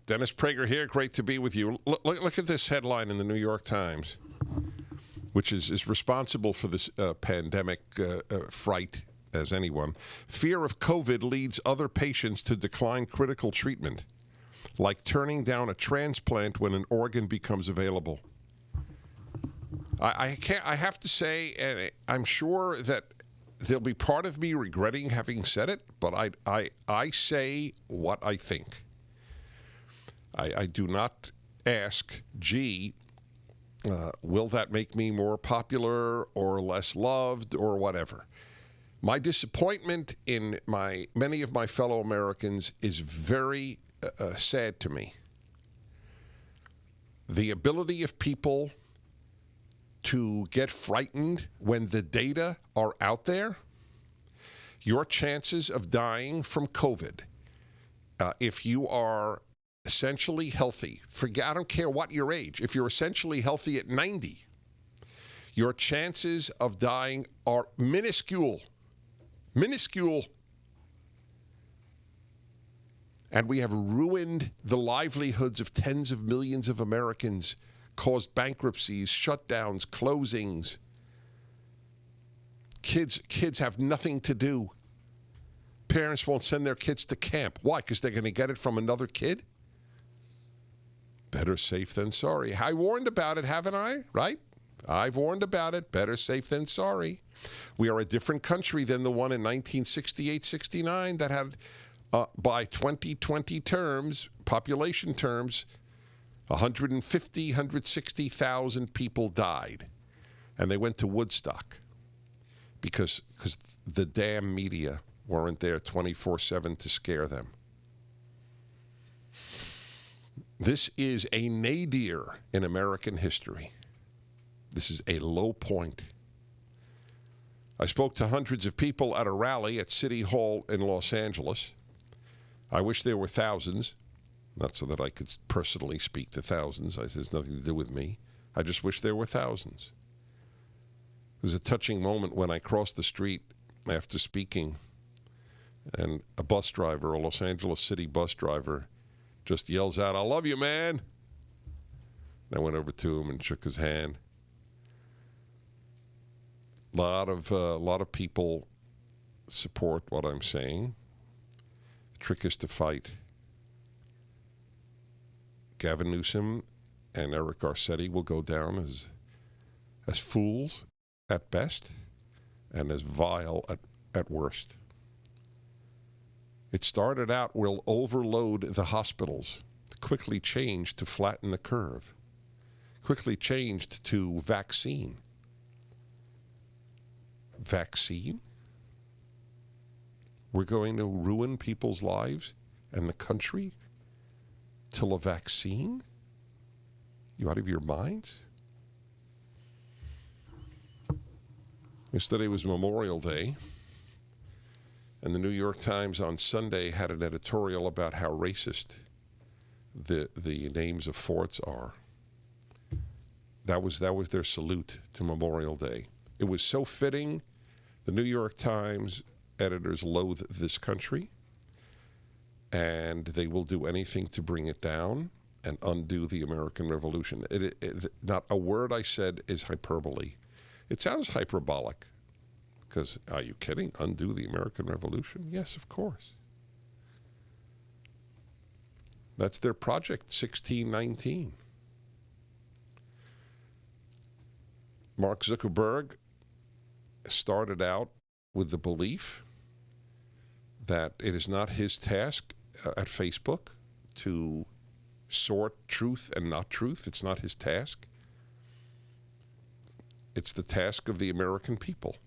Dennis Prager here. Great to be with you. Look at this headline in the New York Times, which is responsible for this pandemic fright as anyone. Fear of COVID leads other patients to decline critical treatment, like turning down a transplant when an organ becomes available. I have to say, and I'm sure that there'll be part of me regretting having said it, but I say what I think. I do not ask, gee, will that make me more popular or less loved or whatever? My disappointment in many of my fellow Americans is very sad to me. The ability of people to get frightened when the data are out there, your chances of dying from COVID, if you are essentially healthy, I don't care what your age, if you're essentially healthy at 90, your chances of dying are minuscule. Minuscule. And we have ruined the livelihoods of tens of millions of Americans, caused bankruptcies, shutdowns, closings. Kids have nothing to do. Parents won't send their kids to camp. Why? Because they're going to get it from another kid? Better safe than sorry. I warned about it, haven't I? Right? I've warned about it. Better safe than sorry. We are a different country than the one in 1968-69 that had, by 2020 terms, population terms, 160,000 people died. And they went to Woodstock because the damn media weren't there 24/7 to scare them. This is a nadir in American history. This is a low point. I spoke to hundreds of people at a rally at City Hall in Los Angeles. I wish there were thousands. Not so that I could personally speak to thousands. It has nothing to do with me. I just wish there were thousands. It was a touching moment when I crossed the street after speaking, and a bus driver, a Los Angeles City bus driver, just yells out, "I love you, man." I went over to him and shook his hand. A lot of people support what I'm saying. The trick is to fight. Gavin Newsom and Eric Garcetti will go down as fools at best and as vile at worst. It started out, we'll overload the hospitals, quickly changed to flatten the curve, quickly changed to vaccine. Vaccine? We're going to ruin people's lives and the country till a vaccine? You out of your minds? Yesterday was Memorial Day, and the New York Times on Sunday had an editorial about how racist the names of forts are. That was their salute to Memorial Day. It was so fitting. The New York Times editors loathe this country, and they will do anything to bring it down and undo the American Revolution. Not a word I said is hyperbole. It sounds hyperbolic, because, are you kidding? Undo the American Revolution? Yes, of course. That's their project, 1619. Mark Zuckerberg started out with the belief that it is not his task at Facebook to sort truth and not truth. It's not his task. It's the task of the American people.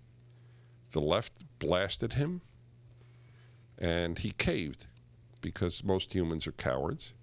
The left blasted him, and he caved because most humans are cowards.